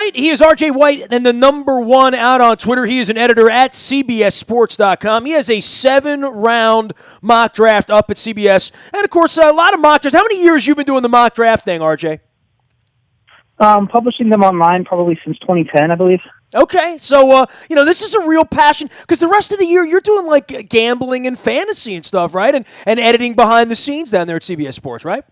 right. He is RJ White and the number one out on Twitter. He is an editor at CBSSports.com. He has a 7-round mock draft up at CBS. And, of course, a lot of mock drafts. How many years you been doing the mock draft thing, RJ? Publishing them online probably since 2010, I believe. Okay, so, this is a real passion because the rest of the year you're doing, like, gambling and fantasy and stuff, right? And editing behind the scenes down there at CBS Sports, right?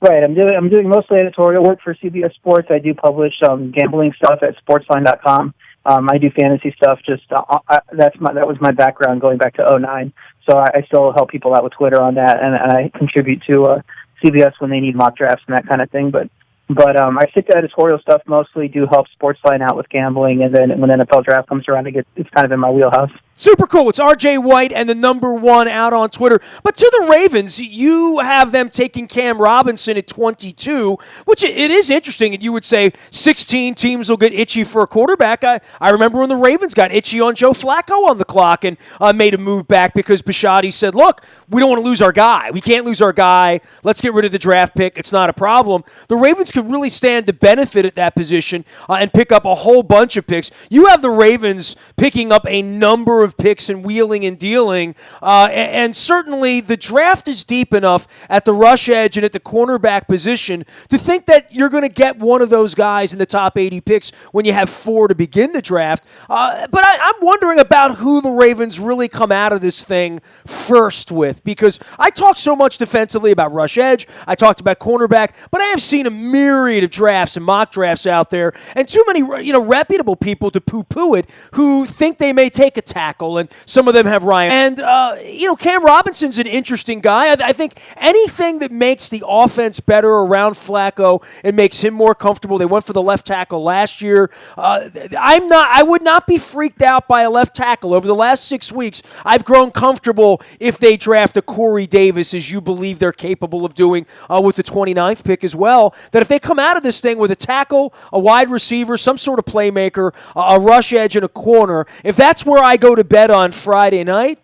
Right. I'm doing mostly editorial work for CBS Sports. I do publish gambling stuff at sportsline.com. I do fantasy stuff. That was my background going back to 2009. So I still help people out with Twitter on that, and I contribute to CBS when they need mock drafts and that kind of thing. But I stick to editorial stuff mostly, do help Sportsline out with gambling, and then when NFL draft comes around, it's kind of in my wheelhouse. Super cool. It's RJ White and the number one out on Twitter. But to the Ravens, you have them taking Cam Robinson at 22, which it is interesting. And you would say 16 teams will get itchy for a quarterback. I remember when the Ravens got itchy on Joe Flacco on the clock and made a move back because Bisciotti said, look, we don't want to lose our guy. We can't lose our guy. Let's get rid of the draft pick. It's not a problem. The Ravens could really stand to benefit at that position and pick up a whole bunch of picks. You have the Ravens picking up a number of picks and wheeling and dealing, and certainly the draft is deep enough at the rush edge and at the cornerback position to think that you're going to get one of those guys in the top 80 picks when you have 4 to begin the draft. But I'm wondering about who the Ravens really come out of this thing first with, because I talk so much defensively about rush edge, I talked about cornerback, but I have seen a myriad of drafts and mock drafts out there, and too many reputable people to poo-poo it who think they may take a tackle, and some of them have Ryan. And, Cam Robinson's an interesting guy. I think anything that makes the offense better around Flacco and makes him more comfortable. They went for the left tackle last year. I would not be freaked out by a left tackle. Over the last 6 weeks, I've grown comfortable if they draft a Corey Davis, as you believe they're capable of doing with the 29th pick as well, that if they come out of this thing with a tackle, a wide receiver, some sort of playmaker, a rush edge, and a corner, if that's where I go to bet on Friday night,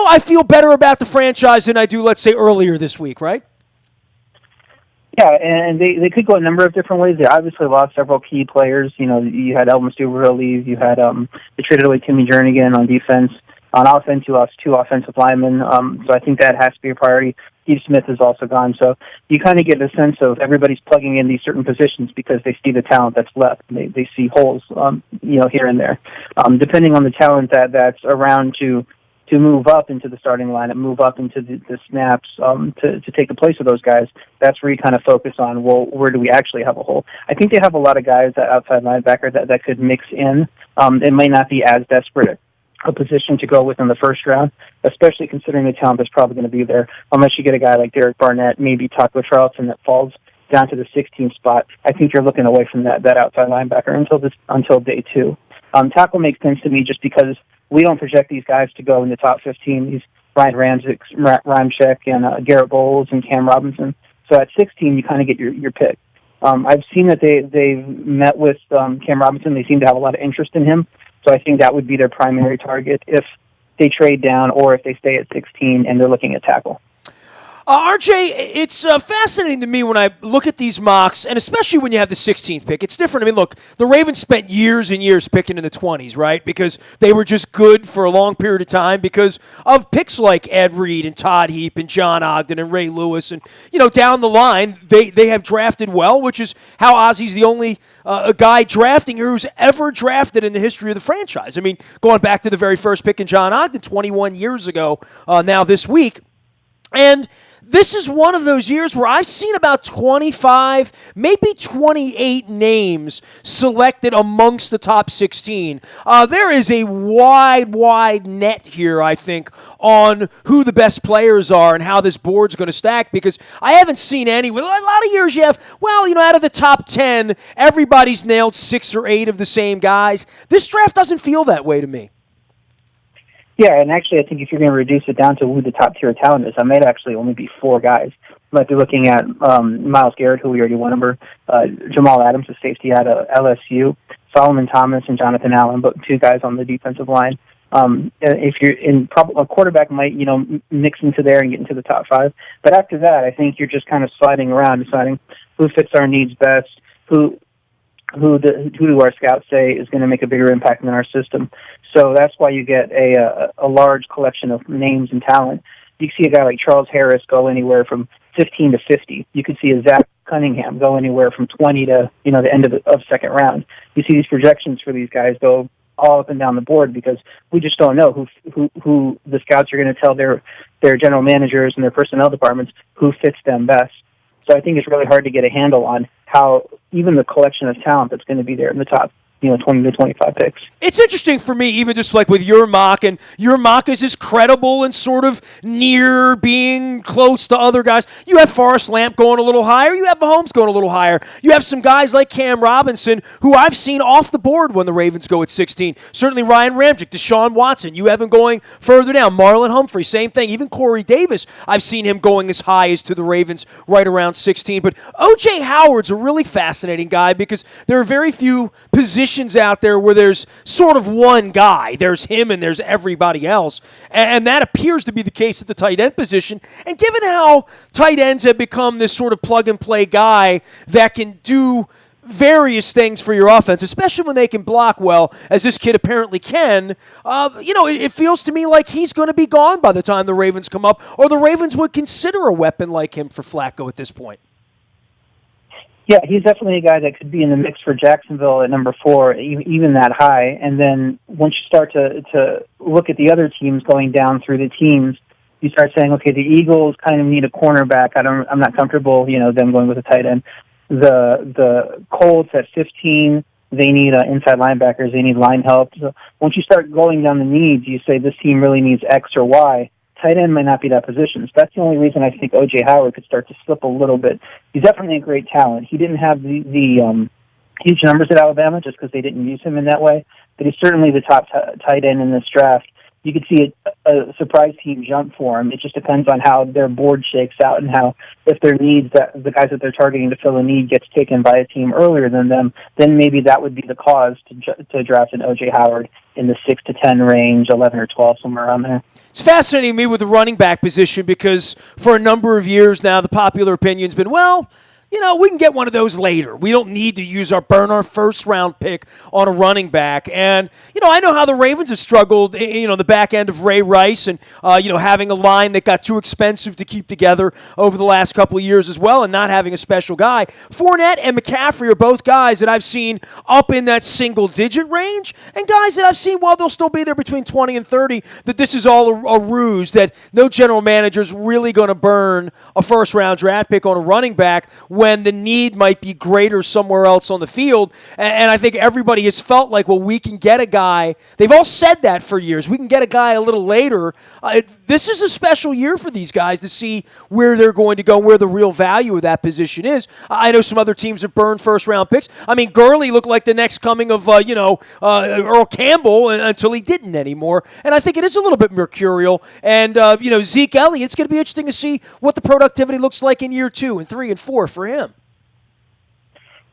I feel better about the franchise than I do, let's say, earlier this week, right? Yeah, and they could go a number of different ways. They obviously lost several key players. You had Elvin Stewart leave. You had they traded away Timmy Jernigan on defense. On offense, you lost 2 offensive linemen. So I think that has to be a priority. Steve Smith is also gone. So you kind of get a sense of everybody's plugging in these certain positions because they see the talent that's left. They see holes, here and there. Depending on the talent that's around to move up into the starting lineup, move up into the snaps, to take the place of those guys, that's where you kind of focus on, well, where do we actually have a hole? I think they have a lot of guys at outside linebacker that could mix in. It might not be as desperate a position to go with in the first round, especially considering the talent that's probably going to be there, unless you get a guy like Derek Barnett, maybe Taco Charlton that falls down to the 16th spot. I think you're looking away from that outside linebacker until day 2. Tackle makes sense to me just because we don't project these guys to go in the top 15. These Ryan Ramczyk, and Garrett Bowles and Cam Robinson. So at 16, you kind of get your pick. I've seen that they've met with Cam Robinson. They seem to have a lot of interest in him. So I think that would be their primary target if they trade down or if they stay at 16 and they're looking at tackle. RJ, it's fascinating to me when I look at these mocks, and especially when you have the 16th pick. It's different. I mean, look, the Ravens spent years and years picking in the 20s, right? Because they were just good for a long period of time because of picks like Ed Reed and Todd Heap and John Ogden and Ray Lewis. And, down the line, they have drafted well, which is how Ozzy's the only a guy drafting here who's ever drafted in the history of the franchise. I mean, going back to the very first pick in John Ogden 21 years ago, now this week. And this is one of those years where I've seen about 25, maybe 28 names selected amongst the top 16. There is a wide net here, I think, on who the best players are and how this board's going to stack, because I haven't seen any. A lot of years you have, out of the top 10, everybody's nailed 6 or 8 of the same guys. This draft doesn't feel that way to me. Yeah, and actually I think if you're going to reduce it down to who the top tier talent is, I might actually only be 4 guys. You might be looking at Myles Garrett, who we already went over, Jamal Adams, the safety out of LSU, Solomon Thomas and Jonathan Allen, but 2 guys on the defensive line. If you're in, a quarterback might, mix into there and get into the top 5. But after that, I think you're just kind of sliding around, deciding who fits our needs best, who who do our scouts say is going to make a bigger impact in our system. So that's why you get a large collection of names and talent. You see a guy like Charles Harris go anywhere from 15 to 50. You could see a Zach Cunningham go anywhere from 20 to the end of second round. You see these projections for these guys go all up and down the board because we just don't know who the scouts are going to tell their general managers and their personnel departments who fits them best. So I think it's really hard to get a handle on how even the collection of talent that's going to be there in the top 20 to 25 picks. It's interesting for me, even just like with your mock, and your mock is as credible and sort of near being close to other guys. You have Forrest Lamp going a little higher. You have Mahomes going a little higher. You have some guys like Cam Robinson, who I've seen off the board when the Ravens go at 16. Certainly Ryan Ramczyk, Deshaun Watson. You have him going further down. Marlon Humphrey, same thing. Even Corey Davis, I've seen him going as high as to the Ravens right around 16. But O.J. Howard's a really fascinating guy because there are very few positions out there where there's sort of one guy. There's him and there's everybody else. And that appears to be the case at the tight end position. And given how tight ends have become this sort of plug-and-play guy that can do various things for your offense, especially when they can block well, as this kid apparently can, it feels to me like he's going to be gone by the time the Ravens come up, or the Ravens would consider a weapon like him for Flacco at this point. Yeah, he's definitely a guy that could be in the mix for Jacksonville at number 4, even that high. And then once you start to look at the other teams going down through the teams, you start saying, okay, the Eagles kind of need a cornerback. I'm not comfortable, them going with a tight end. The Colts at 15, they need inside linebackers. They need line help. So once you start going down the needs, you say this team really needs X or Y. Tight end might not be that position. So that's the only reason I think O.J. Howard could start to slip a little bit. He's definitely a great talent. He didn't have the huge numbers at Alabama just because they didn't use him in that way, but he's certainly the top tight end in this draft. You could see a surprise team jump for him. It just depends on how their board shakes out and how, if their needs, that the guys that they're targeting to fill a need gets taken by a team earlier than them, then maybe that would be the cause to draft an O.J. Howard in the 6 to 10 range, 11 or 12, somewhere around there. It's fascinating to me with the running back position because for a number of years now, the popular opinion's been, we can get one of those later. We don't need to burn our first-round pick on a running back. And, I know how the Ravens have struggled, the back end of Ray Rice and, having a line that got too expensive to keep together over the last couple of years as well and not having a special guy. Fournette and McCaffrey are both guys that I've seen up in that single-digit range and guys that I've seen, while they'll still be there between 20 and 30, that this is all a ruse, that no general manager's really going to burn a first-round draft pick on a running back when the need might be greater somewhere else on the field. And I think everybody has felt like, we can get a guy. They've all said that for years. We can get a guy a little later. This is a special year for these guys to see where they're going to go, where the real value of that position is. I know some other teams have burned first-round picks. I mean, Gurley looked like the next coming of, Earl Campbell until he didn't anymore. And I think it is a little bit mercurial. And, Zeke Elliott, it's going to be interesting to see what the productivity looks like in year 2 and 3 and 4 for him.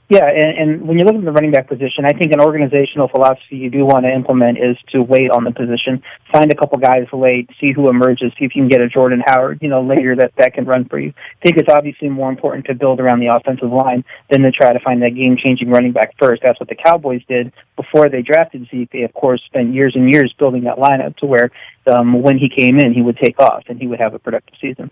Yeah, and when you look at the running back position, I think an organizational philosophy you do want to implement is to wait on the position, find a couple guys late, see who emerges, see if you can get a Jordan Howard, later that can run for you. I think it's obviously more important to build around the offensive line than to try to find that game-changing running back first. That's what the Cowboys did before they drafted Zeke. They, of course, spent years and years building that lineup to where when he came in, he would take off and he would have a productive season.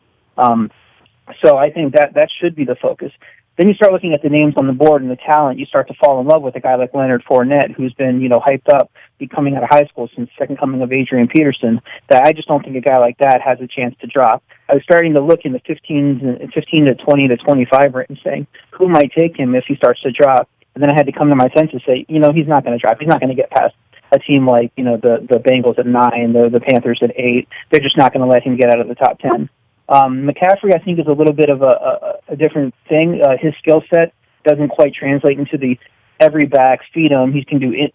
So I think that should be the focus. Then you start looking at the names on the board and the talent. You start to fall in love with a guy like Leonard Fournette, who's been, hyped up, coming out of high school since second coming of Adrian Peterson. That I just don't think a guy like that has a chance to drop. I was starting to look in the 15 to 20 to 25 range, saying who might take him if he starts to drop. And then I had to come to my senses, say, he's not going to drop. He's not going to get past a team like, the Bengals at 9, the Panthers at 8. They're just not going to let him get out of the top 10. McCaffrey, I think, is a little bit of a different thing. His skill set doesn't quite translate into the every back, feed him. He can do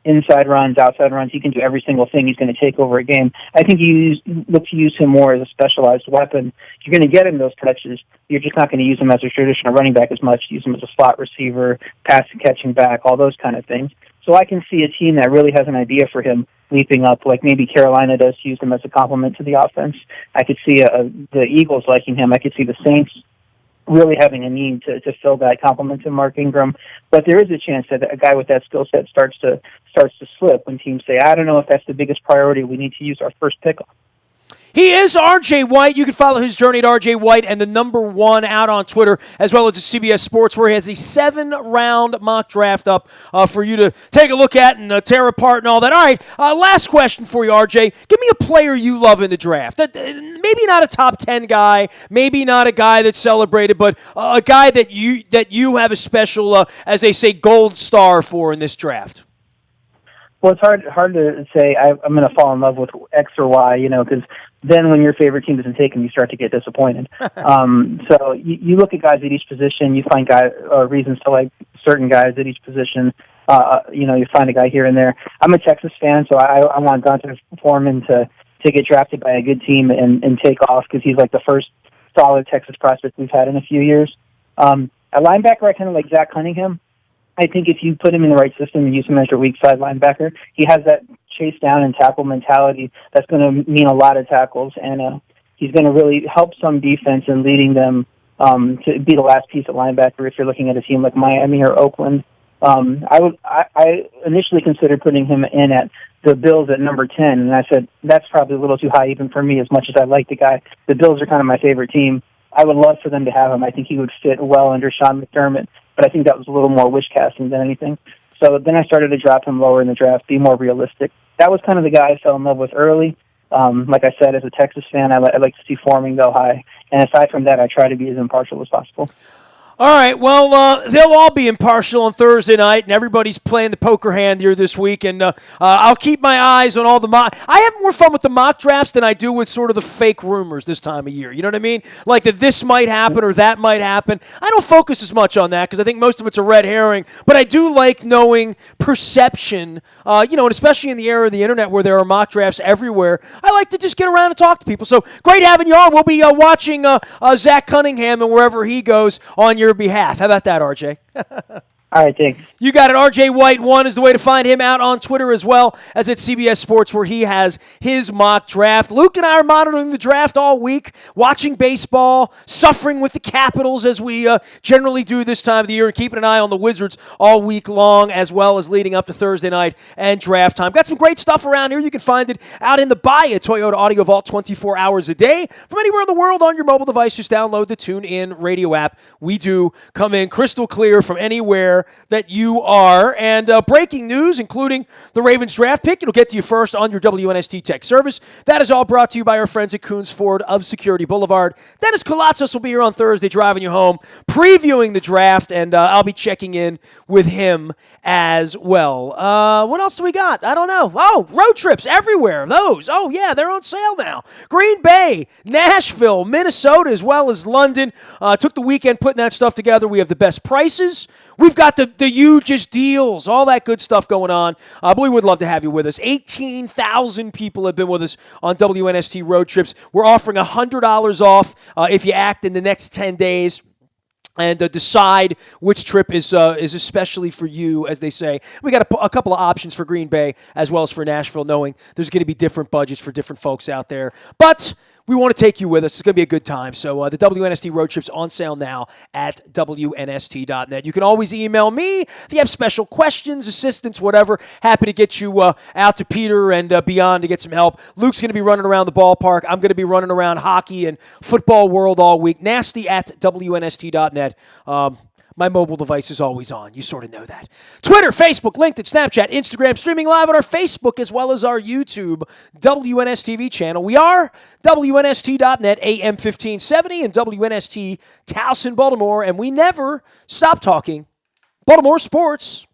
inside runs, outside runs. He can do every single thing. He's going to take over a game. I think you look to use him more as a specialized weapon. You're going to get him those touches. You're just not going to use him as a traditional running back as much. Use him as a slot receiver, pass and catching back, all those kind of things. So I can see a team that really has an idea for him leaping up, like maybe Carolina does, use him as a complement to the offense. I could see the Eagles liking him. I could see the Saints really having a need to fill that complement to Mark Ingram. But there is a chance that a guy with that skill set starts to slip when teams say, I don't know if that's the biggest priority. We need to use our first pick. He is R.J. White. You can follow his journey at R.J. White and the number one out on Twitter, as well as at CBS Sports, where he has a 7-round mock draft up for you to take a look at and tear apart and all that. All right, last question for you, R.J. Give me a player you love in the draft. Maybe not a top 10 guy, maybe not a guy that's celebrated, but a guy that you have a special, as they say, gold star for in this draft. Well, it's hard to say I'm going to fall in love with X or Y, because then when your favorite team doesn't take him, you start to get disappointed. So you look at guys at each position, you find reasons to like certain guys at each position. You find a guy here and there. I'm a Texas fan, so I want Dante Foreman to get drafted by a good team and take off because he's like the first solid Texas prospect we've had in a few years. A linebacker, I kind of like Zach Cunningham. I think if you put him in the right system and use him as your weak side linebacker, he has that chase down and tackle mentality that's going to mean a lot of tackles, and he's going to really help some defense in leading them to be the last piece of linebacker if you're looking at a team like Miami or Oakland. I initially considered putting him in at the Bills at number 10, and I said that's probably a little too high even for me as much as I like the guy. The Bills are kind of my favorite team. I would love for them to have him. I think he would fit well under Sean McDermott, but I think that was a little more wish casting than anything. So then I started to drop him lower in the draft, be more realistic. That was kind of the guy I fell in love with early. Like I said, as a Texas fan, I like to see Foreman go high. And aside from that, I try to be as impartial as possible. All right, well, they'll all be impartial on Thursday night, and everybody's playing the poker hand here this week, and I'll keep my eyes on all the mock. I have more fun with the mock drafts than I do with sort of the fake rumors this time of year. You know what I mean? Like that this might happen or that might happen. I don't focus as much on that because I think most of it's a red herring, but I do like knowing perception, and especially in the era of the internet where there are mock drafts everywhere. I like to just get around and talk to people. So great having you on. We'll be watching Zach Cunningham and wherever he goes on your behalf. How about that, RJ? All right, thanks. You got it. RJ White 1 is the way to find him out on Twitter as well as at CBS Sports where he has his mock draft. Luke and I are monitoring the draft all week, watching baseball, suffering with the Capitals as we generally do this time of the year, and keeping an eye on the Wizards all week long as well as leading up to Thursday night and draft time. Got some great stuff around here. You can find it out in the Buy a Toyota Audio Vault 24 hours a day from anywhere in the world on your mobile device. Just download the TuneIn radio app. We do come in crystal clear from anywhere that you are. And breaking news, including the Ravens draft pick. It'll get to you first on your WNST tech service. That is all brought to you by our friends at Coons Ford of Security Boulevard. Dennis Kolatzos will be here on Thursday driving you home, previewing the draft, and I'll be checking in with him as well. What else do we got? I don't know. Oh, road trips everywhere. Those. Oh, yeah, they're on sale now. Green Bay, Nashville, Minnesota, as well as London. Took the weekend putting that stuff together. We have the best prices. We've got the hugest deals, all that good stuff going on. But we would love to have you with us. 18,000 people have been with us on WNST road trips. We're offering $100 off if you act in the next 10 days. And decide which trip is especially for you, as they say. We got a couple of options for Green Bay as well as for Nashville, knowing there's going to be different budgets for different folks out there. But we want to take you with us. It's going to be a good time. So the WNST road trip's on sale now at WNST.net. You can always email me if you have special questions, assistance, whatever. Happy to get you out to Peter and beyond to get some help. Luke's going to be running around the ballpark. I'm going to be running around hockey and football world all week. Nasty at WNST.net. My mobile device is always on. You sort of know that. Twitter, Facebook, LinkedIn, Snapchat, Instagram, streaming live on our Facebook as well as our YouTube WNSTV channel. We are WNST.net, AM 1570, and WNST Towson, Baltimore, and we never stop talking Baltimore sports.